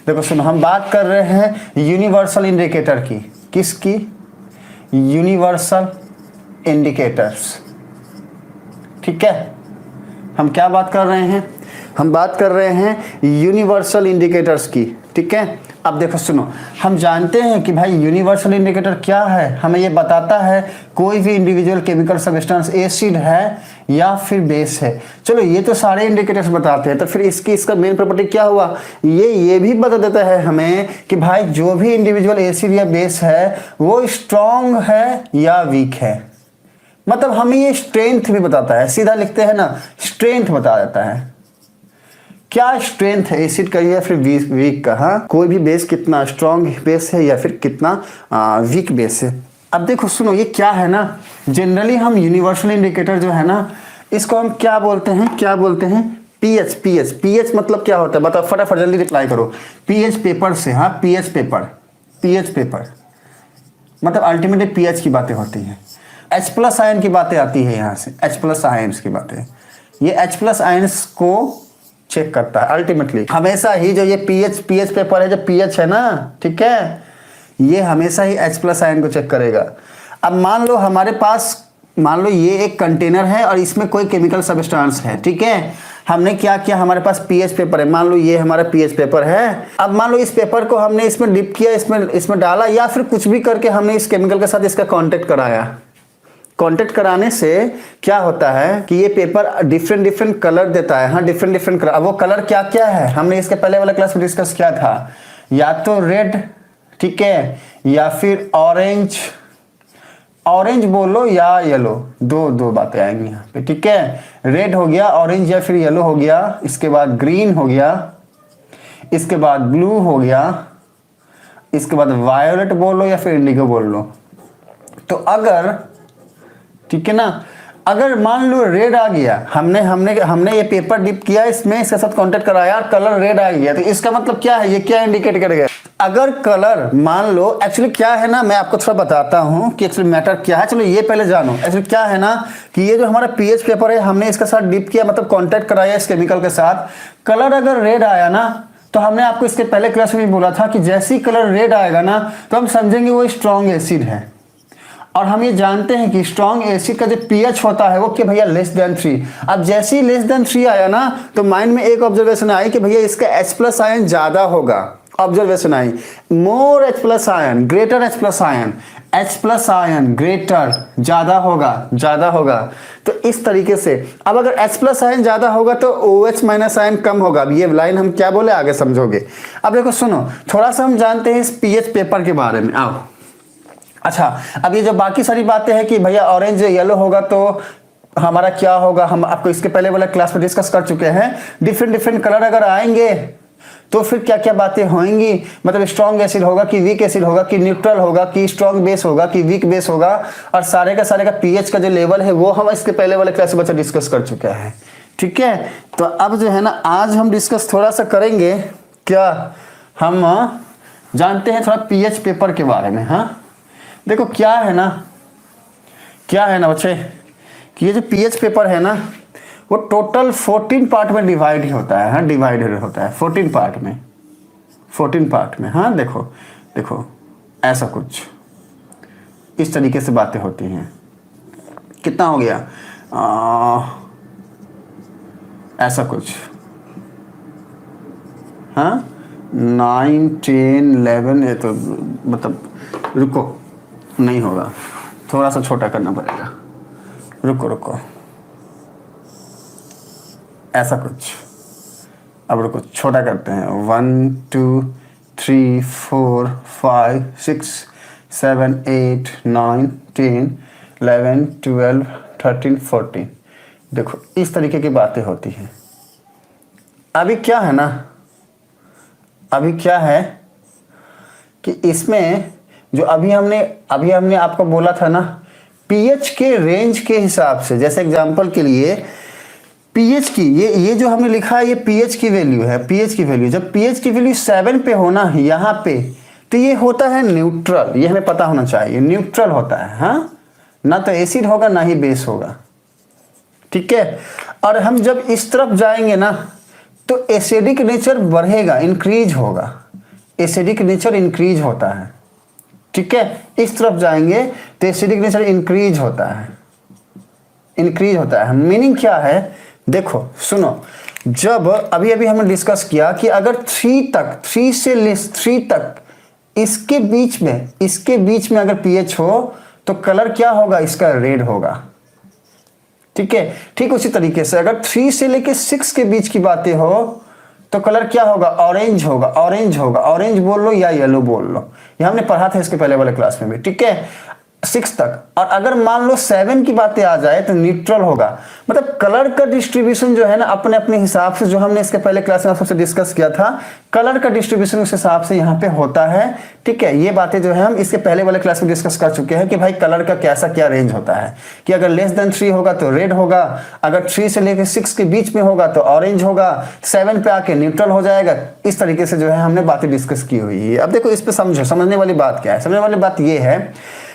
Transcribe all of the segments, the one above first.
देखो सुनो, हम बात कर रहे हैं यूनिवर्सल इंडिकेटर की। किसकी? Universal indicators. ठीक है, हम क्या बात कर रहे हैं? हम बात कर रहे हैं यूनिवर्सल इंडिकेटर्स की। ठीक है, अब देखो सुनो, हम जानते हैं कि भाई यूनिवर्सल इंडिकेटर क्या है। हमें ये बताता है कोई भी इंडिविजुअल केमिकल सब्सटेंस एसिड है या फिर बेस है। चलो ये तो सारे इंडिकेटर्स बताते हैं, तो फिर इसका मेन प्रॉपर्टी क्या हुआ? ये भी बता देता है हमें कि भाई जो भी इंडिविजुअल एसिड या बेस है वो स्ट्रॉन्ग है या वीक है। मतलब हमें ये स्ट्रेंथ भी बताता है, सीधा लिखते हैं ना, स्ट्रेंथ बता देता है। क्या स्ट्रेंथ है एसिड का या फिर वीक का? हाँ, कोई भी बेस कितना स्ट्रॉन्ग बेस है या फिर कितना वीक बेस है। अब देखो सुनो, ये क्या है ना, जनरली हम यूनिवर्सल इंडिकेटर जो है ना, इसको हम क्या बोलते हैं? क्या बोलते हैं? पीएच। पीएच पीएच मतलब क्या होता है बताओ, फटाफट जल्दी रिप्लाई करो। पीएच पेपर से। हाँ, पीएच पेपर। पीएच पेपर मतलब अल्टीमेटली पीएच की बातें होती हैं। H प्लस आयन की बातें आती है यहाँ से, H प्लस आयन्स की बातें। ये H प्लस आयन्स को चेक करता है अल्टीमेटली। हमेशा ही जो ये पीएच पेपर है, जो पीएच है ना, ठीक है, ये हमेशा ही H प्लस आयन को चेक करेगा। अब मान लो हमारे पास, मान लो ये एक कंटेनर है और इसमें कोई केमिकल सब्सटेंस है। ठीक है, हमने क्या किया, हमारे पास पीएच पेपर है, मान लो ये हमारा पीएच पेपर है। अब मान लो इस पेपर को हमने इसमें डिप किया, इसमें डाला, या फिर कुछ भी करके हमने इस केमिकल के साथ इसका कांटेक्ट कराया। कांटेक्ट कराने से क्या होता है कि ये पेपर डिफरेंट कलर देता है। हाँ, डिफरेंट कलर। अब वो कलर क्या क्या है हमने इसके पहले वाले क्लास में डिस्कस किया था, या तो रेड, ठीक है, या फिर ऑरेंज बोलो या येलो, दो बातें आएंगी यहाँ पे। ठीक है, रेड हो गया, ऑरेंज या फिर येलो हो गया, इसके बाद ग्रीन हो गया, इसके बाद ब्लू हो गया, इसके बाद वायोलेट बोलो या फिर इंडिगो बोल लो। तो अगर, ठीक है ना, अगर मान लो रेड आ गया, हमने ये पेपर डिप किया, इसमें इसके साथ कांटेक्ट कराया, कलर रेड आ गया, तो इसका मतलब क्या है? ये क्या इंडिकेट करेगा? अगर कलर, मान लो एक्चुअली क्या है ना, मैं आपको थोड़ा बताता हूं कि एक्चुअली मैटर क्या है। चलो ये पहले जानो। एक्चुअली क्या है ना कि ये जो हमारा पीएच पेपर है, हमने इसके साथ डिप किया, मतलब कांटेक्ट कराया इस केमिकल के साथ। कलर अगर रेड आया ना, तो हमने आपको इसके पहले क्लास में भी बोला था कि जैसे ही कलर रेड आएगा ना, तो हम समझेंगे वो स्ट्रॉन्ग एसिड है। और हम ये जानते हैं कि स्ट्रॉन्ग एसिड का जो पीएच होता है वो क्या भैया, लेस देन 3। अब जैसे ही लेस देन 3 आया ना, तो माइंड में एक ऑब्जर्वेशन आई कि भैया इसका H प्लस आयन ज्यादा होगा। Observation I, more H plus ion, greater H plus ion, H plus ion greater, ज्यादा होगा। तो इस तरीके से अब अगर H प्लस आयन ज्यादा होगा तो OH माइनस आयन कम होगा। अब ये लाइन हम क्या बोले, आगे समझोगे। अब देखो सुनो, थोड़ा सा हम जानते हैं इस पीएच पेपर के बारे में। आओ, अच्छा, अब ये जो बाकी सारी बातें हैं कि भैया ऑरेंज येलो होगा तो हमारा क्या होगा, हम आपको इसके पहले वाला क्लास में डिस्कस कर चुके हैं। डिफरेंट कलर अगर आएंगे तो फिर क्या क्या बातें होंगी, मतलब स्ट्रॉन्ग एसिड होगा कि वीक एसिड होगा, कि न्यूट्रल होगा, कि स्ट्रॉन्ग बेस होगा, कि वीक बेस होगा, और सारे का पीएच का जो लेवल है वो हम इसके पहले वाले क्लास में बच्चा डिस्कस कर चुके हैं। ठीक है, तो अब जो है ना, आज हम डिस्कस थोड़ा सा करेंगे, क्या हम जानते हैं थोड़ा पीएच पेपर के बारे में। हाँ, देखो क्या है ना बच्चे, कि ये जो पीएच पेपर है ना, वो टोटल 14 पार्ट में डिवाइड होता है। हाँ, डिवाइडेड होता है 14 पार्ट में। हाँ, देखो ऐसा कुछ इस तरीके से बातें होती हैं। कितना हो गया? ऐसा कुछ, हाँ, 9, 10, 11, ये तो मतलब, रुको, नहीं होगा, थोड़ा सा छोटा करना पड़ेगा। रुको, ऐसा कुछ। अब रुको, छोटा करते हैं। 1, 2, 3, 4, 5, 6, 7, 8, 9, 10, 11, 12, 13, 14। देखो इस तरीके की बातें होती हैं। अभी क्या है कि इसमें जो अभी हमने आपको बोला था ना, पीएच के रेंज के हिसाब से, जैसे एग्जांपल के लिए पीएच की ये जो हमने लिखा है, ये पीएच की वैल्यू है। पीएच की वैल्यू, जब पीएच की वैल्यू 7 पे हो ना, यहाँ पे, तो ये होता है न्यूट्रल। ये हमें पता होना चाहिए, न्यूट्रल होता है। हाँ, ना तो एसिड होगा ना ही बेस होगा। ठीक है, और हम जब इस तरफ जाएंगे ना, तो एसिडिक नेचर बढ़ेगा, इंक्रीज होगा। एसिडिक नेचर इंक्रीज होता है। ठीक है, इस तरफ जाएंगे तो एसिडिक नेचर इंक्रीज होता है, इंक्रीज होता है। मीनिंग क्या है, देखो सुनो, जब अभी अभी हमने डिस्कस किया कि अगर 3 से लेस 3 तक इसके बीच में अगर पीएच हो तो कलर क्या होगा, इसका रेड होगा। ठीक है, ठीक उसी तरीके से अगर 3 से लेके 6 के बीच की बातें हो तो कलर क्या होगा, ऑरेंज होगा, ऑरेंज होगा, ऑरेंज बोल लो या येलो बोल लो, ये हमने पढ़ा था इसके पहले वाले क्लास में भी। ठीक है, 6 तक। और अगर मान लो 7 की बातें आ जाए तो न्यूट्रल होगा। मतलब कलर का डिस्ट्रीब्यूशन जो है ना अपने अपने हिसाब से, जो हमने इसके पहले क्लास में आपसे डिस्कस किया था, कलर का डिस्ट्रीब्यूशन उस हिसाब से यहाँ पे होता है। ठीक है, ये बातें जो है हम इसके पहले वाले क्लास में डिस्कस कर चुके हैं कि भाई कलर का कैसा क्या रेंज होता है, कि अगर लेस देन 3 होगा तो रेड होगा, अगर 3 से लेकर 6 के बीच में होगा तो ऑरेंज होगा, 7 पे आके न्यूट्रल हो जाएगा। इस तरीके से जो है हमने बातें डिस्कस की हुई है। अब देखो इस पे समझने वाली बात क्या है, समझने वाली बात ये है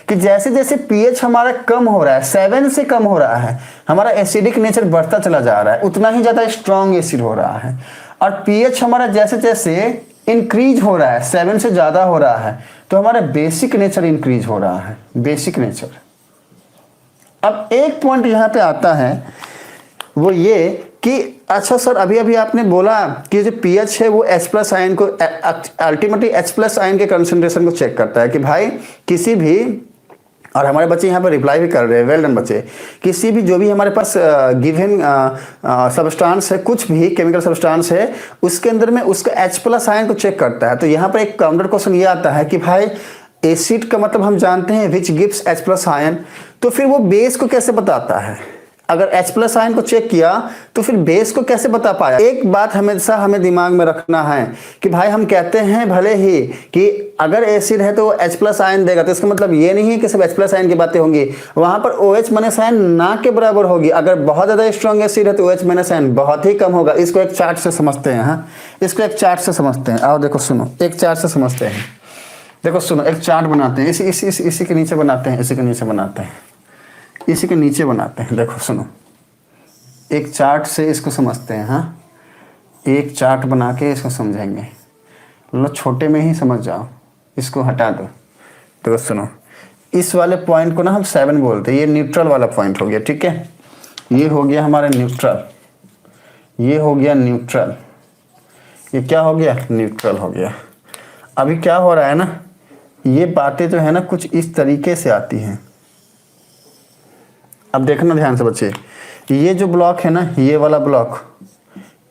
कि जैसे जैसे पीएच हमारा कम हो रहा है, 7 से कम हो रहा है, हमारा एसिडिक नेचर बढ़ता चला जा रहा है, उतना ही ज्यादा स्ट्रॉन्ग एसिड हो रहा है। और पीएच हमारा जैसे जैसे इंक्रीज हो रहा है, 7 से ज्यादा हो रहा है, तो हमारा बेसिक नेचर इंक्रीज हो रहा है, बेसिक नेचर। अब एक पॉइंट यहां पे आता है, वो ये कि अच्छा सर अभी अभी आपने बोला कि जो पीएच है वो H+ आयन को अल्टीमेटली H+ आयन के कंसंट्रेशन को चेक करता है कि भाई किसी भी, और हमारे बच्चे यहाँ पर रिप्लाई भी कर रहे हैं, वेल डन बच्चे, किसी भी जो भी हमारे पास गिवन सब्सटेंस है, कुछ भी केमिकल सब्सटेंस है, उसके अंदर में उसका H+ आयन को चेक करता है। तो यहाँ पर एक काउंटर क्वेश्चन ये आता है कि भाई एसिड का मतलब हम जानते हैं विच गिव्स H+ आयन, तो फिर वो बेस को कैसे बताता है? अगर H+ आयन को चेक किया तो फिर बेस को कैसे बता पाया? एक बात हमेशा हमें दिमाग में रखना है कि भाई हम कहते हैं भले ही कि अगर एसिड है तो वो H+ आयन देगा, तो इसका मतलब ये नहीं है कि सब H+ आयन की बातें होंगी, वहां पर OH- आयन ना के बराबर होगी। अगर बहुत ज्यादा स्ट्रॉन्ग एसिड है तो OH- आयन बहुत ही कम होगा। इसको एक चार्ट से समझते हैं। हाँ, इसको एक चार्ट से समझते हैं। आओ देखो सुनो, एक चार्ट से समझते हैं। देखो सुनो, एक चार्ट बनाते हैं, इसी के नीचे बनाते हैं, इसी के नीचे बनाते हैं, इसी के नीचे बनाते हैं। देखो सुनो, एक चार्ट से इसको समझते हैं। हाँ, एक चार्ट बना के इसको समझेंगे। लो छोटे में ही समझ जाओ, इसको हटा दो। देखो सुनो, इस वाले पॉइंट को ना हम 7 बोलते हैं, ये न्यूट्रल वाला पॉइंट हो गया। ठीक है, ये हो गया हमारा न्यूट्रल, ये हो गया न्यूट्रल, ये क्या हो गया, न्यूट्रल हो गया। अभी क्या हो रहा है ना, ये बातें जो है ना कुछ इस तरीके से आती हैं। अब देखना ध्यान से बच्चे, ये जो ब्लॉक है ना, ये वाला ब्लॉक,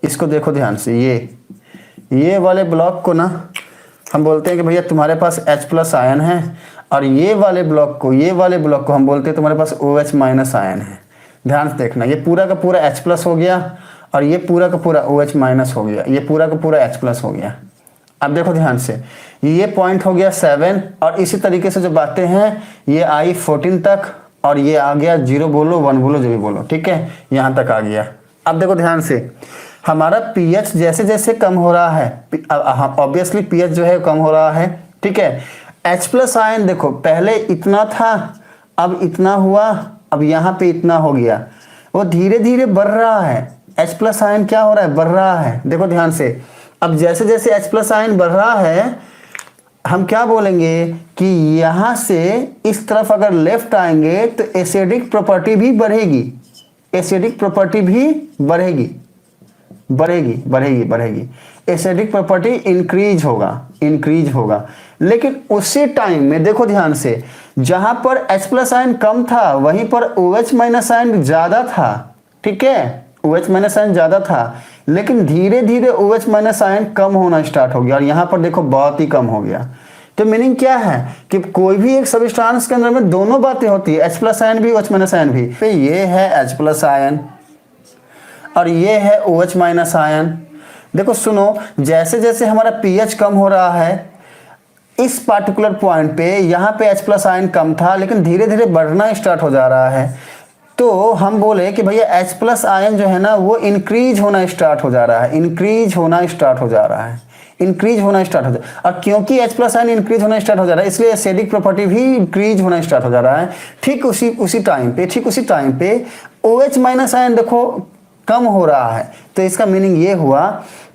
इसको देखो ध्यान से, ये वाले ब्लॉक को ना हम बोलते हैं कि भैया तुम्हारे पास H+ आयन है, और ये वाले ब्लॉक को हम बोलते हैं तुम्हारे पास OH- आयन है। ध्यान से देखना, ये पूरा का पूरा H+ हो गया और ये पूरा का पूरा OH- हो गया, ये पूरा का पूरा H+ हो गया। अब देखो ध्यान से, ये पॉइंट हो गया 7, और इसी तरीके से जो बातें हैं ये आई 14 तक, और ये आ गया 0 बोलो 1 बोलो जो भी बोलो। ठीक है, यहां तक आ गया। अब देखो ध्यान से, हमारा पीएच जैसे जैसे कम हो रहा है, ऑब्वियसली पीएच जो है कम हो रहा है। ठीक है, H+ आयन देखो पहले इतना था, अब इतना हुआ, अब यहाँ पे इतना हो गया, वो धीरे धीरे बढ़ रहा है। H+ आयन क्या हो रहा है, बढ़ रहा है। देखो ध्यान से, अब जैसे जैसे H+ आयन बढ़ रहा है, हम क्या बोलेंगे कि यहां से इस तरफ अगर लेफ्ट आएंगे तो एसिडिक प्रॉपर्टी भी बढ़ेगी, एसिडिक प्रॉपर्टी भी बढ़ेगी, बढ़ेगी। एसिडिक प्रॉपर्टी इंक्रीज होगा। लेकिन उसी टाइम में देखो ध्यान से, जहां पर H+ आयन कम था वहीं पर OH- आयन ज्यादा था। ठीक है, OH- आयन ज्यादा था, लेकिन धीरे धीरे OH- आयन कम होना स्टार्ट हो गया, और यहां पर देखो बहुत ही कम हो गया। तो मीनिंग क्या है कि कोई भी एक सब्सटेंस के अंदर में दोनों बातें होती है, H+ आयन भी OH- आयन भी। तो ये है H+ आयन और ये है OH- आयन। देखो सुनो, जैसे जैसे हमारा पीएच कम हो रहा है, इस पार्टिकुलर पॉइंट पे यहाँ पे H+ आयन कम था, लेकिन धीरे धीरे बढ़ना स्टार्ट हो जा रहा है। तो हम बोले कि भैया H+ आयन जो है ना वो इंक्रीज होना स्टार्ट हो जा रहा है, इंक्रीज होना स्टार्ट हो जा रहा है। और क्योंकि H+ आयन इंक्रीज होना स्टार्ट हो जा रहा है, इसलिए एसिडिक प्रॉपर्टी भी इंक्रीज होना स्टार्ट हो जा रहा है। ठीक उसी टाइम पे OH- आयन देखो कम हो रहा है। तो इसका मीनिंग ये हुआ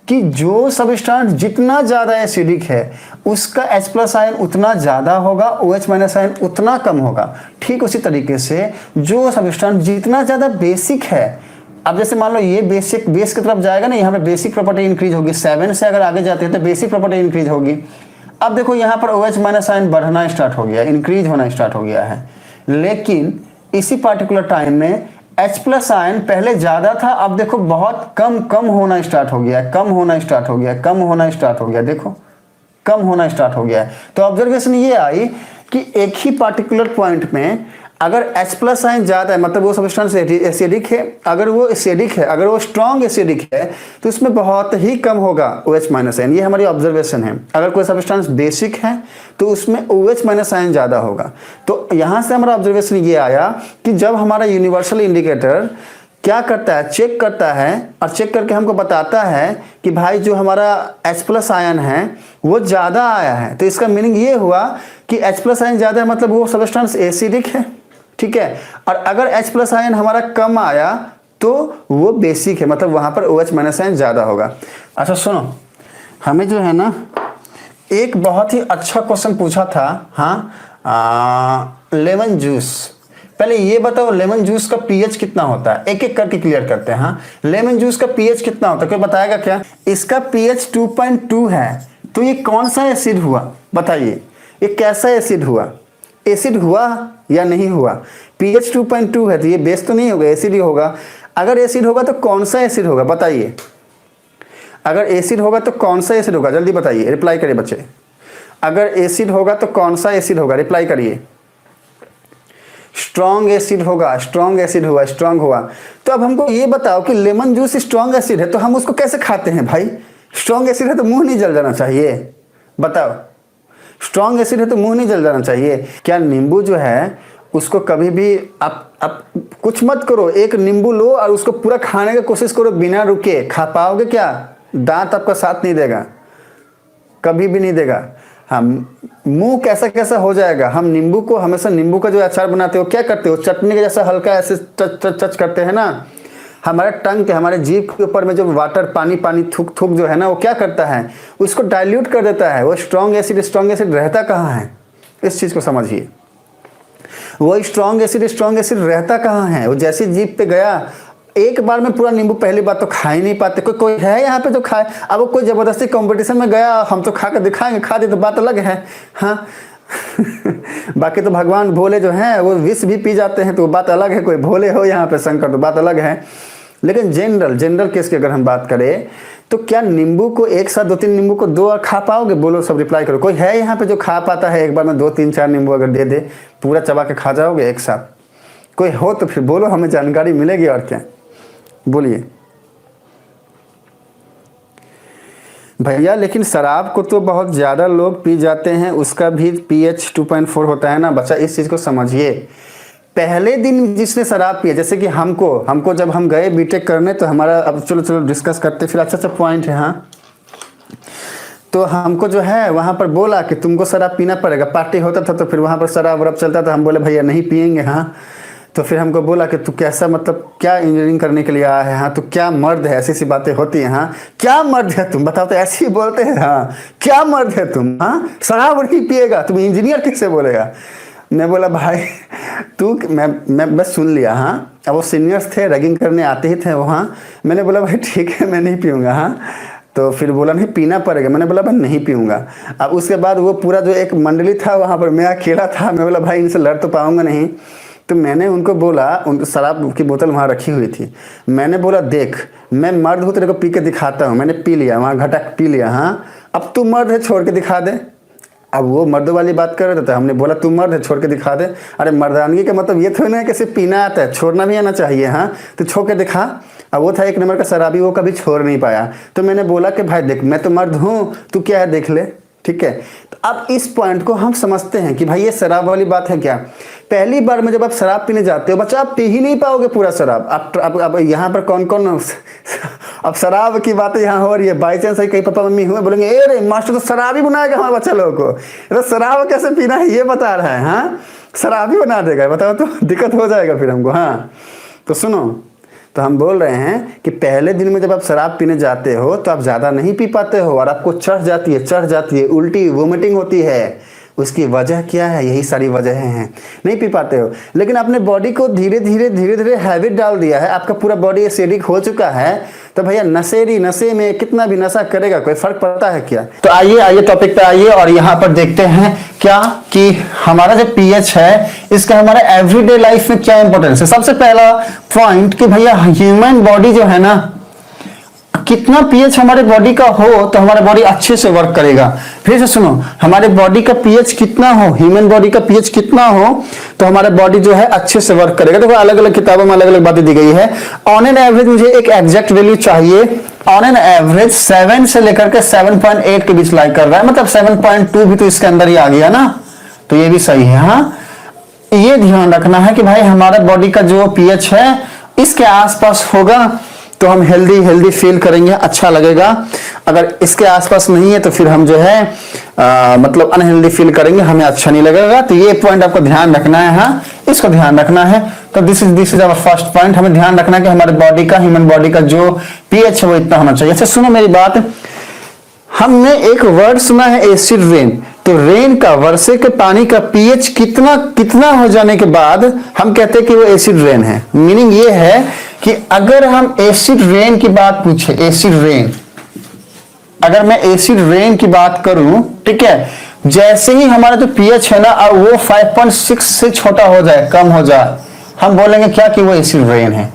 कि जो सब्सटेंस जितना ज़्यादा एसिडिक है उसका H+ आयन उतना ज़्यादा होगा, OH- आयन उतना कम होगा। ठीक उसी तरीके से जो सब्सटेंस जितना ज़्यादा बेसिक है, अब जैसे मान लो ये बेस की तरफ जाएगा ना, यहाँ पे बेसिक प्रॉपर्टी इंक्रीज होगी, 7 से अगर आगे जाते हैं तो बेसिक प्रॉपर्टी इंक्रीज होगी। अब देखो यहाँ पर OH- आयन बढ़ना स्टार्ट हो गया, इंक्रीज होना स्टार्ट हो गया है, लेकिन इसी पार्टिकुलर टाइम में H+ आयन पहले ज़्यादा था, अब देखो बहुत कम होना स्टार्ट हो गया, कम होना स्टार्ट हो गया, कम होना स्टार्ट हो गया, देखो कम होना स्टार्ट हो गया है। तो ऑब्जर्वेशन ये आई कि एक ही पार्टिकुलर पॉइंट में अगर H+ आयन ज़्यादा है, मतलब वो सब्सटेंस एसिडिक है, अगर वो एसिडिक है, अगर वो स्ट्रॉन्ग एसिडिक है, तो उसमें बहुत ही कम होगा OH- आयन। ये हमारी ऑब्जर्वेशन है। अगर कोई सब्सटेंस बेसिक है तो उसमें OH- आयन ज़्यादा होगा। तो यहाँ से हमारा ऑब्जर्वेशन ये आया कि जब हमारा यूनिवर्सल इंडिकेटर क्या करता है, चेक करता है, और चेक करके हमको बताता है कि भाई जो हमारा H+ आयन है वो ज़्यादा आया है, तो इसका मीनिंग ये हुआ कि H+ आयन ज़्यादा है, मतलब वो सब्सटेंस एसिडिक है। ठीक है, और अगर H+ आयन हमारा कम आया तो वो बेसिक है, मतलब वहाँ पर OH- आयन ज़्यादा होगा। अच्छा सुनो, हमें जो है ना एक बहुत ही अच्छा क्वेश्चन पूछा था, हाँ, लेमन जूस। पहले ये बताओ लेमन जूस का पीएच कितना होता है, एक एक करके क्लियर करते हैं। हाँ, लेमन जूस का पीएच कितना होता है, कोई बताएगा क्या? इसका पीएच 2.2 है, तो ये कौन सा एसिड हुआ बताइए, ये कैसा एसिड हुआ, एसिड हुआ या नहीं हुआ? पीएच 2.2 है तो ये बेस तो नहीं होगा, एसिड ही होगा। अगर एसिड होगा तो कौन सा एसिड होगा बताइए, अगर एसिड होगा तो कौन सा एसिड होगा, जल्दी बताइए, रिप्लाई करिए बच्चे। अगर एसिड होगा तो कौन सा एसिड होगा, रिप्लाई करिए। स्ट्रॉन्ग एसिड होगा, स्ट्रॉन्ग एसिड हुआ, स्ट्रॉन्ग हुआ। तो अब हमको ये बताओ कि लेमन जूस स्ट्रॉन्ग एसिड है तो हम उसको कैसे खाते हैं भाई? स्ट्रॉन्ग एसिड है तो मुंह नहीं जल जाना चाहिए, बताओ। स्ट्रॉन्ग एसिड है तो मुंह नहीं जल जाना चाहिए। क्या नींबू जो है उसको कभी भी आप कुछ मत करो, एक नींबू लो और उसको पूरा खाने की कोशिश करो बिना रुके, खा पाओगे क्या? दांत आपका साथ नहीं देगा, कभी भी नहीं देगा। हम मुंह कैसा कैसा हो जाएगा। हम नींबू को हमेशा, नींबू का जो अचार बनाते हो क्या करते हो, चटनी के जैसा हल्का ऐसे टच करते हैं ना, हमारे टंग के, हमारे जीभ के ऊपर में जो वाटर पानी पानी थूक थूक जो है ना, वो क्या करता है, उसको डाइल्यूट कर देता है। वो स्ट्रॉन्ग एसिड रहता कहाँ है, इस चीज़ को समझिए। वो स्ट्रॉन्ग एसिड रहता कहाँ है? वो जैसे जीभ पे गया, एक बार में पूरा नींबू पहली बात तो खा ही नहीं पाते। कोई है यहाँ पे जो खाए? अब वो कोई जबरदस्ती कंपटीशन में गया, हम तो खा कर दिखाएंगे, खा दे तो बात अलग है। हाँ बाकी तो भगवान भोले जो हैं वो विष भी पी जाते हैं, तो बात अलग है। कोई भोले हो यहाँ पे शंकर तो बात अलग है। लेकिन जनरल केस की अगर हम बात करें तो क्या नींबू को एक साथ 2-3 नींबू को 2 और खा पाओगे? बोलो, सब रिप्लाई करो। कोई है यहाँ पे जो खा पाता है एक बार में 2-3-4 नींबू अगर दे दे, पूरा चबा के खा जाओगे एक साथ? कोई हो तो फिर बोलो, हमें जानकारी मिलेगी। और क्या, बोलिए भैया। लेकिन शराब को तो बहुत ज़्यादा लोग पी जाते हैं, उसका भी पीएच 2.4 होता है ना बच्चा, इस चीज़ को समझिए। पहले दिन जिसने शराब पिया, जैसे कि हमको जब हम गए बीटेक करने, तो हमारा, अब चलो डिस्कस करते फिर, अच्छा पॉइंट है। हाँ, तो हमको जो है वहाँ पर बोला कि तुमको शराब पीना पड़ेगा। पार्टी होता था तो फिर वहाँ पर शराब वराब चलता था, हम बोले भैया नहीं पियेंगे। हाँ, तो फिर हमको बोला कि तू कैसा, मतलब क्या इंजीनियरिंग करने के लिए आया है? हाँ, तो क्या मर्द है? ऐसी सी बातें होती हैं। हाँ, क्या मर्द है तुम, बताओ तो ऐसे ही बोलते हैं। हाँ, क्या मर्द है तुम? हाँ, शराब नहीं पिएगा, तुम इंजीनियर किससे बोलेगा? मैं बोला भाई तू, मैं बस सुन लिया। हाँ, अब वो सीनियर्स थे, रैगिंग करने आते ही थे वहाँ। मैंने बोला भाई ठीक है, मैं नहीं पीऊँगा। हाँ, तो फिर बोला नहीं पीना पड़ेगा। मैंने बोला भाई नहीं पीऊँगा। अब उसके बाद वो पूरा जो एक मंडली था वहाँ पर, मैं अकेला था। मैं बोला भाई इनसे लड़ तो पाऊँगा नहीं। तो मैंने उनको बोला, उनको शराब की बोतल वहाँ रखी हुई थी, मैंने बोला देख मैं मर्द हूँ, तेरे को पी के दिखाता हूँ। मैंने पी लिया, वहाँ घटक पी लिया। हाँ, अब तू मर्द है, छोड़ के दिखा दे। अब वो मर्दों वाली बात कर रहे थे, तो हमने बोला तू मर्द है, छोड़ के दिखा दे। अरे मर्दानगी का मतलब ये थोड़ी ना है कि सिर्फ पीना आता है, छोड़ना भी आना चाहिए। हाँ, तो छोड़ के दिखा। अब वो था 1 नंबर का शराबी, वो कभी छोड़ नहीं पाया। तो मैंने बोला कि भाई देख मैं तो मर्द हूँ, तू क्या है देख ले। ठीक है, तो अब इस पॉइंट को हम समझते हैं कि भाई ये शराब वाली बात है क्या। पहली बार में जब आप शराब पीने जाते हो बच्चा, आप पी ही नहीं पाओगे पूरा शराब। अब यहाँ पर कौन कौन अब शराब की बातें यहाँ हो रही है, बाई चांस कहीं पापा मम्मी हुए बोलेंगे ए रे मास्टर तो शराब ही बनाएगा हमारे बच्चा लोगों को, तो शराब कैसे पीना है ये बता रहा है। हाँ, शराब ही बना देगा, बताओ तो दिक्कत हो जाएगा फिर हमको। हाँ, तो सुनो, तो हम बोल रहे हैं कि पहले दिन में जब आप शराब पीने जाते हो तो आप ज़्यादा नहीं पी पाते हो और आपको चढ़ जाती है, उल्टी वोमिटिंग होती है। उसकी वजह क्या है? यही सारी वजहें हैं, नहीं पी पाते हो। लेकिन आपने बॉडी को धीरे धीरे हैबिट डाल दिया है, आपका पूरा बॉडी एसिडिक हो चुका है। तो भैया नशे में कितना भी नशा करेगा कोई फर्क पड़ता है क्या? तो आइए टॉपिक पे आइए और यहाँ पर देखते हैं क्या कि हमारा जो पीएच है इसका हमारे एवरीडे लाइफ में क्या इंपॉर्टेंस है। सबसे पहला पॉइंट कि भैया ह्यूमन बॉडी जो है ना, कितना पीएच हमारे बॉडी का हो तो हमारा बॉडी अच्छे से वर्क करेगा। फिर से सुनो, हमारे बॉडी का पीएच कितना हो, ह्यूमन बॉडी का पीएच कितना हो तो हमारा बॉडी जो है अच्छे से वर्क करेगा। देखो अलग अलग किताबों में अलग अलग बातें दी गई है। ऑन एन एवरेज मुझे एक एग्जैक्ट वैल्यू चाहिए। ऑन एन एवरेज 7 से लेकर के 7.8 के बीच लाई कर रहा है, मतलब 7.2 भी तो इसके अंदर ही आ गया ना, तो ये भी सही है। हाँ, ये ध्यान रखना है कि भाई हमारा बॉडी का जो पीएच है इसके आसपास होगा तो हम हेल्दी फील करेंगे, अच्छा लगेगा। अगर इसके आसपास नहीं है तो फिर हम जो है मतलब अनहेल्दी फील करेंगे, हमें अच्छा नहीं लगेगा। तो ये पॉइंट आपको ध्यान रखना है। हाँ, इसको ध्यान रखना है। तो this is our first point. हमें ध्यान रखना है कि हमारे बॉडी का, ह्यूमन बॉडी का जो पीएच है वो इतना होना चाहिए। अच्छा सुनो मेरी बात, हमने एक वर्ड सुना है एसिड रेन। तो रेन का, वर्षे के पानी का पीएच कितना हो जाने के बाद हम कहते हैं कि वो एसिड रेन है। मीनिंग ये है कि अगर हम एसिड रेन की बात पूछे, एसिड रेन, अगर मैं एसिड रेन की बात करूं, ठीक है, जैसे ही हमारा जो पीएच है ना वो 5.6 से छोटा हो जाए, कम हो जाए, हम बोलेंगे क्या कि वो एसिड रेन है।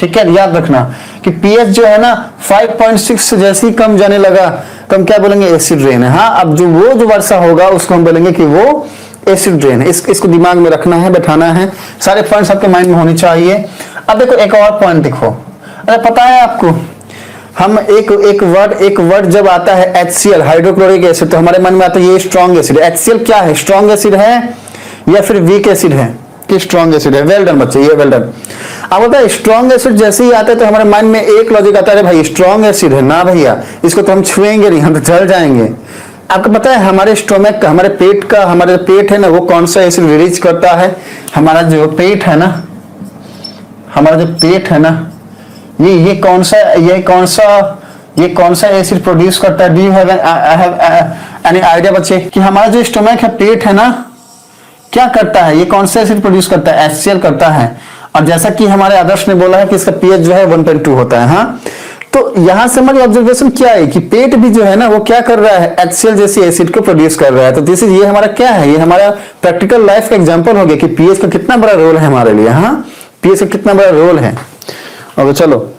ठीक है, याद रखना कि पीएच जो है ना 5.6 से जैसे ही कम जाने लगा तो हम क्या बोलेंगे? एसिड रेन है। हाँ, अब जो वर्षा होगा उसको हम बोलेंगे कि वो एसिड रेन है। इसको दिमाग में रखना है, बैठाना है। सारे पॉइंट्स आपके माइंड में होने चाहिए। अब देखो एक और पॉइंट देखो, अरे पता है आपको, हम एक वर्ड जब आता है HCl, हाइड्रोक्लोरिक एसिड, तो हमारे मन में आता है ये स्ट्रॉन्ग एसिड है। HCl क्या है? स्ट्रॉन्ग एसिड है या फिर वीक एसिड है कि स्ट्रॉन्ग एसिड है? वेल डन बच्चे, ये वेल डन। अब होता है स्ट्रॉन्ग एसिड जैसे ही आता है तो हमारे माइंड में एक लॉजिक आता है, भाई स्ट्रॉन्ग एसिड है ना भैया, इसको तो हम छुएंगे नहीं, हम तो जल जाएंगे। आपको पता है हमारे स्टोमक का, हमारे पेट है ना, वो कौन सा एसिड रिलीज करता है? हमारा जो पेट है ना, ये कौन सा एसिड प्रोड्यूस करता है? Do you have any idea बच्चे कि हमारा जो स्टोमक है, पेट है ना, क्या करता है? ये कौन सा एसिड प्रोड्यूस करता है? HCl करता है। और जैसा कि हमारे आदर्श ने बोला है कि इसका पीएच जो है 1.2 होता है। हाँ, तो यहां से हमारी ऑब्जर्वेशन क्या है कि पेट भी जो है ना वो क्या कर रहा है? HCl जैसी एसिड को प्रोड्यूस कर रहा है। तो दिस इज, ये हमारा क्या है? ये हमारा प्रैक्टिकल लाइफ का एग्जांपल हो गया कि पीएच का कितना बड़ा रोल है हमारे लिए। हाँ, पीएच का कितना बड़ा रोल है। ओके चलो,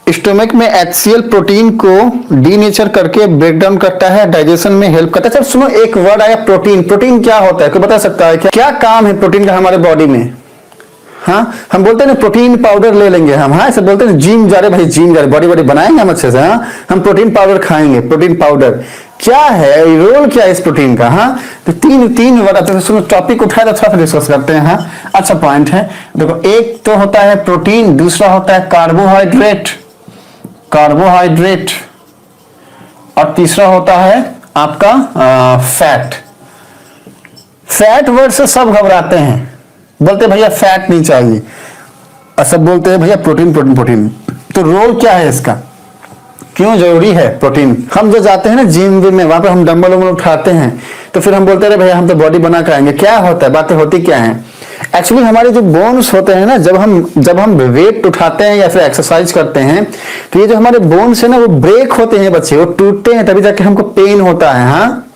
स्टोमक में HCl प्रोटीन को डीनेचर करके ब्रेक डाउन करता है, डाइजेशन में हेल्प करता है। चल सुनो, एक वर्ड आया प्रोटीन। प्रोटीन क्या होता है, कोई बता सकता है क्या काम है प्रोटीन का हमारे बॉडी में? हाँ, हम बोलते हैं ना प्रोटीन पाउडर ले लेंगे हम। हाँ, ऐसे बोलते हैं जिम जा रहे भाई, जिम जा रहे, बॉडी बनाएंगे हम अच्छे से। हाँ, हम प्रोटीन पाउडर खाएंगे। प्रोटीन पाउडर क्या है, रोल क्या है इस प्रोटीन का? हाँ, तो तीन वर्ड आते हैं। सुनो, टॉपिक उठाए तो थोड़ा सा डिस्कस करते हैं। हाँ, अच्छा पॉइंट है। देखो, एक तो होता है प्रोटीन, दूसरा होता है कार्बोहाइड्रेट, और तीसरा होता है आपका फैट वर्ड से सब घबराते हैं, बोलते भैया फैट नहीं चाहिए, और सब बोलते हैं भैया प्रोटीन। तो रोल क्या है इसका, क्यों जरूरी है प्रोटीन? हम जो जाते हैं ना जिम में, वहां पर हम डंबल उठाते हैं, तो फिर हम बोलते हैं भैया हम तो बॉडी बना के आएंगे। क्या होता है, बातें होती क्या है? एक्चुअली हमारे जो बोन्स होते हैं ना, जब हम वेट उठाते हैं या फिर एक्सरसाइज करते हैं, तो ये जो हमारे बोन्स है ना वो ब्रेक होते हैं बच्चे, वो टूटते हैं, तभी जाके हमको पेन होता है। हाँ,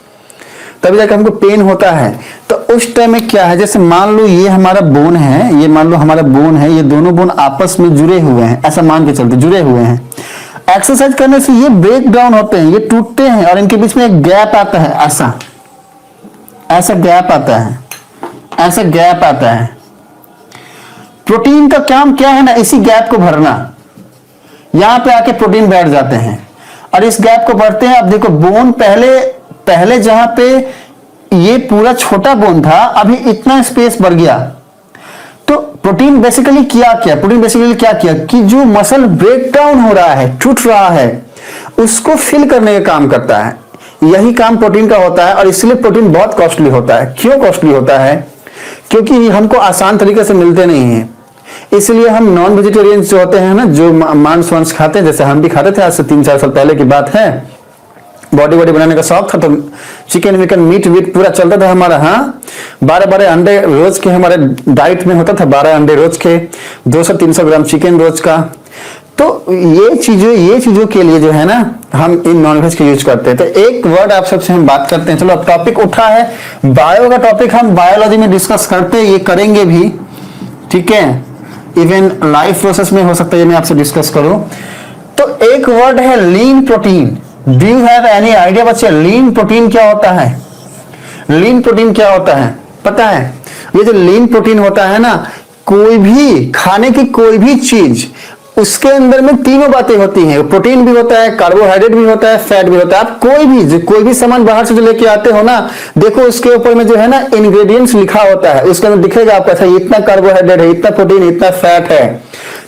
तभी जाके हमको पेन होता है। तो उस टाइम में क्या है, जैसे मान लो ये हमारा बोन है, ये मान लो हमारा बोन है, ये दोनों बोन आपस में जुड़े हुए हैं, ऐसा मान के चलते जुड़े हुए हैं। एक्सरसाइज करने से ये ब्रेक डाउन होते हैं, ये टूटते हैं, और इनके बीच में एक गैप आता है, ऐसा गैप आता है, ऐसा गैप आता है। प्रोटीन का काम क्या है ना, इसी गैप को भरना। यहां पे आके प्रोटीन बैठ जाते हैं और इस गैप को भरते हैं। अब देखो, बोन पहले जहां पे ये पूरा छोटा बोन था, अभी इतना स्पेस बढ़ गया। तो प्रोटीन बेसिकली क्या किया कि जो मसल ब्रेक डाउन हो रहा है, टूट रहा है, उसको फिल करने का काम करता है। यही काम प्रोटीन का होता है, और इसलिए प्रोटीन बहुत कॉस्टली होता है। क्यों कॉस्टली होता है? क्योंकि हमको आसान तरीके से मिलते नहीं है। इसलिए हम नॉन वेजिटेरियन जो होते हैं ना, जो मांस वांस खाते हैं, जैसे हम भी खाते थे, आज से 3-4 साल पहले की बात है, बॉडी बॉडी बनाने का शौक था तो चिकन विकन मीट वीट पूरा चलता था हमारा। हाँ, 12-12 अंडे रोज के हमारे डाइट में होता था, 12 अंडे रोज के, 200-300 ग्राम चिकन रोज का। तो ये चीजों के लिए जो है ना हम इन नॉनवेज के यूज करते हैं। तो एक वर्ड आप सबसे हम बात करते हैं। चलो, अब टॉपिक उठा है बायो का, टॉपिक हम बायोलॉजी में डिस्कस करते हैं, ये करेंगे भी, ठीक है। इवन लाइव प्रोसेस में हो सकता है ये मैं आपसे डिस्कस करूं। तो एक वर्ड है lean protein. Do you have any idea बच्चे, लीन प्रोटीन क्या होता है? लीन प्रोटीन क्या होता है पता है? ये जो लीन प्रोटीन होता है ना, कोई भी खाने की कोई भी चीज, उसके अंदर में तीनों बातें होती हैं। प्रोटीन भी होता है, कार्बोहाइड्रेट भी होता है, फैट भी होता है। आप कोई भी सामान बाहर से जो लेके आते हो ना, देखो उसके ऊपर में जो है ना इंग्रेडिएंट्स लिखा होता है, उसके अंदर दिखेगा आपको ऐसा इतना कार्बोहाइड्रेट है, इतना प्रोटीन, इतना फैट है।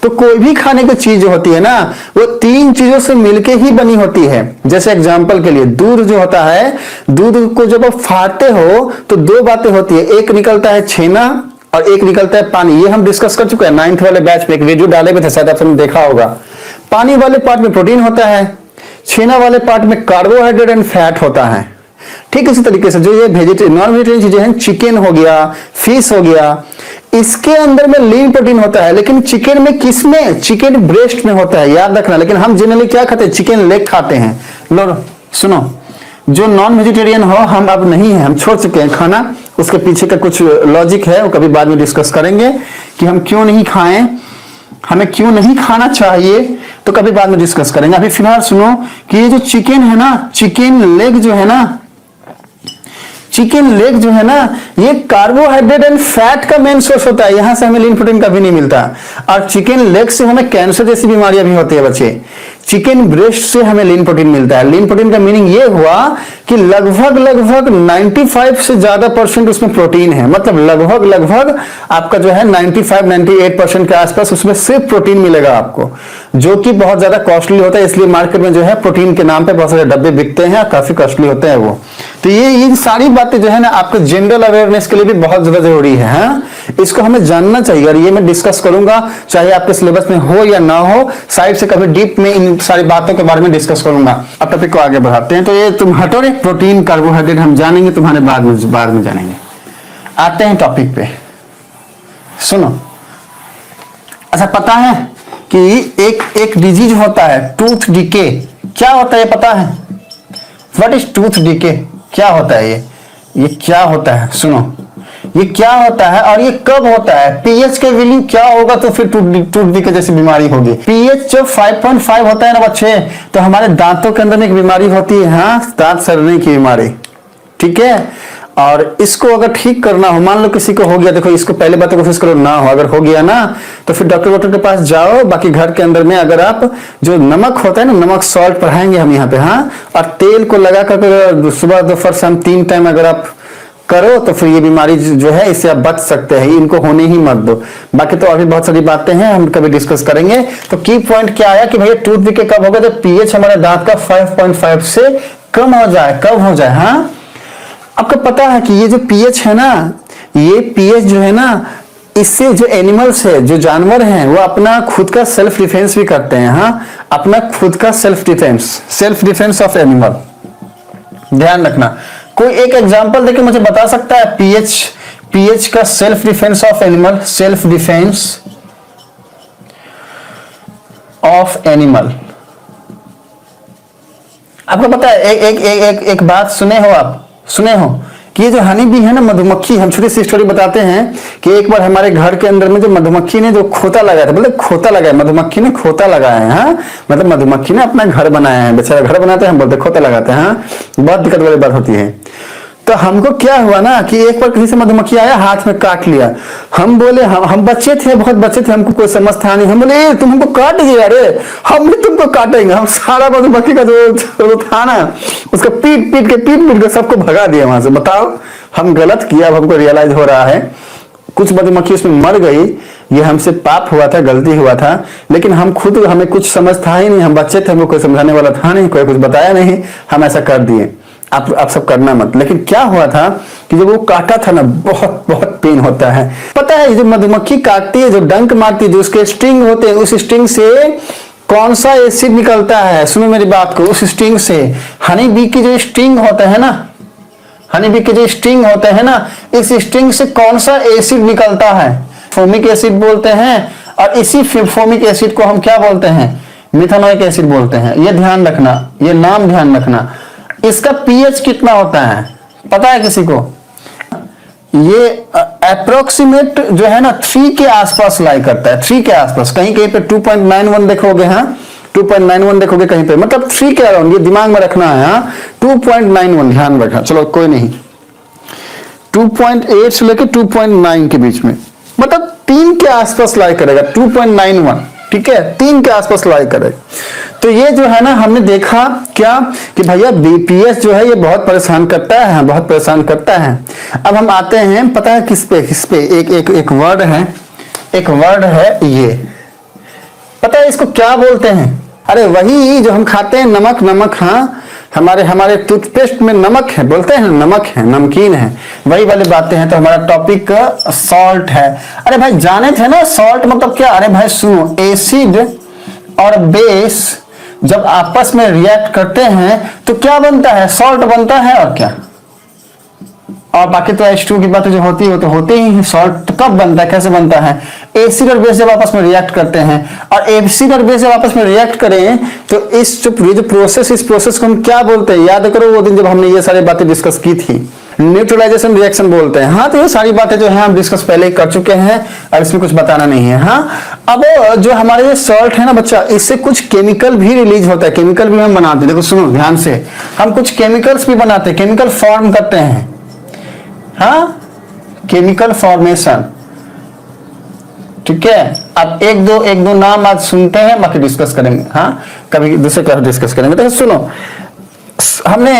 तो कोई भी खाने की चीज जो होती है ना, वो 3 चीजों से मिलके ही बनी होती है। जैसे एग्जांपल के लिए दूध जो होता है, दूध को जब आप फाड़ते हो तो 2 बातें होती है, एक निकलता है छेना और एक निकलता है पानी। ये हम डिस्कस कर चुके हैं 9th वाले बैच में, एक वीडियो डाले हुए थे, शायद आपने देखा होगा। पानी वाले पार्ट में प्रोटीन होता है, छेना वाले पार्ट में कार्बोहाइड्रेट एंड फैट होता है। ठीक इसी तरीके से जो ये नॉन वेजिटेरियन चीजें हैं, चिकन हो गया, फिश हो गया, इसके अंदर में लीन प्रोटीन होता है। लेकिन चिकन में किसमें? चिकन ब्रेस्ट में होता है, याद रखना। लेकिन हम जनरली क्या खाते हैं? चिकन लेग खाते हैं। लो सुनो, जो नॉन वेजिटेरियन हो, हम अब नहीं है, हम छोड़ चुके हैं खाना। उसके पीछे का कुछ लॉजिक है, वो कभी बाद में डिस्कस करेंगे कि हम क्यों नहीं खाएं, हमें क्यों नहीं खाना चाहिए, तो कभी बाद में डिस्कस करेंगे। अभी फिलहाल सुनो कि ये जो चिकन है ना, चिकन लेग जो है ना, चिकन लेग जो है ना, ये कार्बोहाइड्रेट एंड फैट का मेन सोर्स होता है। यहां से हमें लीन प्रोटीन कभी नहीं मिलता। और चिकन लेग से हमें कैंसर जैसी बीमारियां भी होती है बच्चे। चिकन ब्रेस्ट से हमें लीन प्रोटीन मिलता है। लीन प्रोटीन का मीनिंग ये हुआ कि लगभग 95 से ज्यादा % उसमें प्रोटीन है। मतलब लगभग आपका जो है 95-98% के आसपास उसमें सिर्फ प्रोटीन मिलेगा आपको, जो कि बहुत ज्यादा कॉस्टली होता है। इसलिए मार्केट में जो है प्रोटीन के नाम पे बहुत सारे डब्बे बिकते हैं, काफी कॉस्टली होते हैं वो। तो ये सारी बातें जो है ना आपके जनरल अवेयरनेस के लिए भी बहुत ज्यादा जरूरी है। हाँ? इसको हमें जानना चाहिए और ये मैं डिस्कस करूंगा, चाहे आपके सिलेबस में हो या ना हो, साइड से कभी डीप में इन सारी बातों के बारे में डिस्कस करूंगा। अब टॉपिक को आगे बढ़ाते हैं। तो ये तुम हटो रे, प्रोटीन कार्बोहाइड्रेट हम जानेंगे तुम्हारे बाद में जानेंगे। आते हैं टॉपिक पे। सुनो, अच्छा पता है कि एक डिजीज होता है टूथ डीके। क्या होता है पता है? What is tooth decay? क्या होता है ये क्या होता है? सुनो, ये क्या होता है और ये कब होता है? पीएच का वैल्यू क्या होगा तो फिर टूथ डीके जैसी बीमारी होगी। पीएच जब 5.5 होता है ना बच्चे, तो हमारे दांतों के अंदर में एक बीमारी होती है, हाँ, दांत सड़ने की बीमारी। ठीक है, और इसको अगर ठीक करना हो, मान लो किसी को हो गया, देखो इसको पहले बात कोशिश करो ना हो, अगर हो गया ना तो फिर डॉक्टर के पास जाओ। बाकी घर के अंदर में अगर आप जो नमक होता है ना, नमक सॉल्ट पढ़ाएंगे हम यहाँ पे, हाँ, और तेल को लगा कर सुबह दोपहर शाम 3 टाइम अगर आप करो तो फिर ये बीमारी जो है इससे आप बच सकते हैं। इनको होने ही मत दो। बाकी तो अभी बहुत सारी बातें हैं, हम कभी डिस्कस करेंगे। तो की पॉइंट क्या आया कि भैया टूथ डीके कब होगा? जब पीएच हमारे दांत का 5.5 से कम हो जाए। कब हो जाए? हाँ, आपको पता है कि ये जो पीएच है ना, ये पीएच जो है ना, इससे जो एनिमल्स है, जो जानवर हैं, वो अपना खुद का सेल्फ डिफेंस भी करते हैं। हाँ, अपना खुद का सेल्फ डिफेंस ऑफ एनिमल। ध्यान रखना। कोई एक एग्जांपल देके मुझे बता सकता है पीएच का self defence of animal? Self defence of animal. आपको पता है एक बात सुने हो कि ये जो हनी बी है ना, मधुमक्खी, हम छोटी सी स्टोरी बताते हैं कि एक बार हमारे घर के अंदर में जो मधुमक्खी ने जो खोता लगाया था, मतलब खोता लगाया, मधुमक्खी ने खोता लगाया है। हाँ, मतलब मधुमक्खी ने अपना घर बनाया है। बेचारा घर बनाते हैं, हम बोलते खोता लगाते हैं। हाँ, बहुत दिक्कत वाली बात होती है। तो हमको क्या हुआ ना कि एक बार कहीं से मधुमक्खी आया, हाथ में काट लिया। हम बोले, हम बच्चे थे, बहुत बच्चे थे, हमको कोई समझ था नहीं। हम बोले तुम हमको काट दिया? अरे हम भी तुमको काटेंगे। हम सारा मधुमक्खी का जो था ना, उसको पीट पीट के सबको भगा दिया वहां से। बताओ, हम गलत किया। अब हमको रियलाइज हो रहा है, कुछ मधुमक्खी उसमें मर गई, ये हमसे पाप हुआ था, गलती हुआ था। लेकिन हमें कुछ समझ था ही नहीं, हम बच्चे थे, हमको कोई समझाने वाला था नहीं, कोई कुछ बताया नहीं, हम ऐसा कर दिए। आप सब करना मत। लेकिन क्या हुआ था कि जब वो काटा था ना, बहुत बहुत पेन होता है। पता है जो मधुमक्खी काटती है, जो डंक मारती है, जो उसके स्टिंग होते हैं, उस स्टिंग से कौन सा एसिड निकलता है? सुनो मेरी बात को, उस स्टिंग से हनी बी की जो स्टिंग होता है ना, हनी बी के जो स्टिंग होते हैं ना, इस स्टिंग से कौन सा एसिड निकलता है? फोमिक एसिड बोलते हैं। और इसी फोमिक एसिड को हम क्या बोलते हैं? मिथानोइक एसिड बोलते हैं। ये ध्यान रखना, ये नाम ध्यान रखना। इसका पीएच कितना होता है पता है किसी को? ये अप्रोक्सीमेट जो है ना 3 के आसपास लाई करता है, 3 के आसपास। कहीं कहीं पे 2.91 देखोगे, हाँ 2.91 देखोगे कहीं पे, मतलब 3 के अराउंड, ये दिमाग में रखना है। हाँ 2.91 ध्यान रखना। चलो कोई नहीं, 2.8 से लेकर 2.9 के बीच में, मतलब 3 के आसपास लाई करेगा, 2.91, ठीक है, 3 के आसपास लाई करेगा। तो ये जो है ना, हमने देखा क्या कि भैया बीपीएस जो है ये बहुत परेशान करता है, बहुत परेशान करता है। अब हम आते हैं, पता है किस पे एक वर्ड है, एक वर्ड है ये, पता है इसको क्या बोलते हैं? अरे वही जो हम खाते हैं, नमक, नमक। हाँ हमारे टूथपेस्ट में नमक है, बोलते हैं नमक है, नमकीन है, वही वाली बातें हैं। तो हमारा टॉपिक सॉल्ट है। अरे भाई जाने थे ना सॉल्ट मतलब क्या? अरे भाई सुनो, एसिड और बेस जब आपस में रिएक्ट करते हैं तो क्या बनता है? सॉल्ट बनता है। और क्या? और बाकी तो H2 की बातें जो होती है वो तो होती ही है। सॉल्ट कब बनता है, कैसे बनता है? एसिड और बेस जब आपस में रिएक्ट करते हैं, और एसिड और बेस जब आपस में रिएक्ट करें तो इस जो प्रोसेस, इस प्रोसेस को हम क्या बोलते हैं? याद करो वो दिन जब हमने ये सारी बातें डिस्कस की थी, न्यूट्रलाइजेशन रिएक्शन बोलते हैं। हाँ तो ये सारी बातें जो है हम डिस्कस पहले ही कर चुके हैं और इसमें कुछ बताना नहीं है। हाँ अब जो हमारे ये सॉल्ट है ना बच्चा, इससे कुछ केमिकल भी रिलीज होता है, केमिकल भी हम बनाते हैं। देखो सुनो ध्यान से, हम कुछ केमिकल्स भी बनाते हैं, केमिकल फॉर्म करते हैं। हाँ केमिकल फॉर्मेशन, ठीक है। अब एक दो नाम आज सुनते हैं, बाकी डिस्कस करेंगे। हाँ कभी दूसरे क्लास डिस्कस करेंगे। तो सुनो, हमने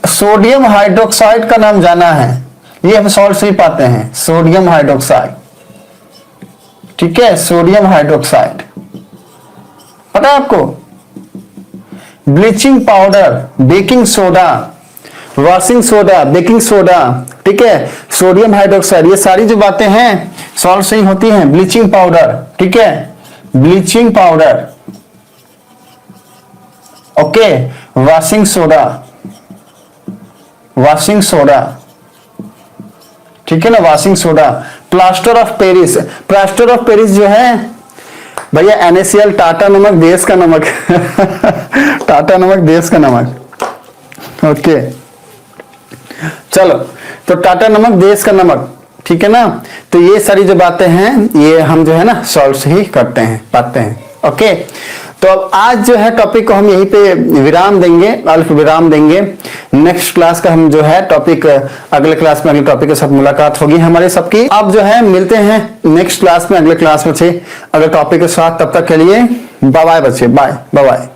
सोडियम हाइड्रोक्साइड का नाम जाना है, ये हम सॉल्ट से ही पाते हैं, सोडियम हाइड्रोक्साइड, ठीक है, सोडियम हाइड्रोक्साइड। पता है आपको? Bleaching powder, baking soda, washing soda, baking soda, ठीक है, सोडियम हाइड्रोक्साइड, ये सारी जो बातें हैं सॉल्ट से ही होती हैं। ब्लीचिंग पाउडर, ठीक है, bleaching powder, okay, washing soda, washing soda, ठीक है ना, washing soda. Plaster of Paris, plaster of Paris जो है भैया NaCl, टाटा नमक, देश का नमक टाटा नमक, देश का नमक, ओके। चलो तो टाटा नमक, देश का नमक, ठीक है ना। तो ये सारी जो बातें हैं ये हम जो है ना सॉल्ट से ही करते हैं, पाते हैं, ओके। तो अब आज जो है टॉपिक को हम यहीं पे विराम देंगे, अल्प विराम देंगे। नेक्स्ट क्लास का हम जो है टॉपिक अगले क्लास में, अगले टॉपिक के साथ मुलाकात होगी हमारे सबकी। अब जो है मिलते हैं नेक्स्ट क्लास में, अगले क्लास में से अगले टॉपिक के साथ। तब तक के लिए बाय बाय बच्चे, बाय बाय।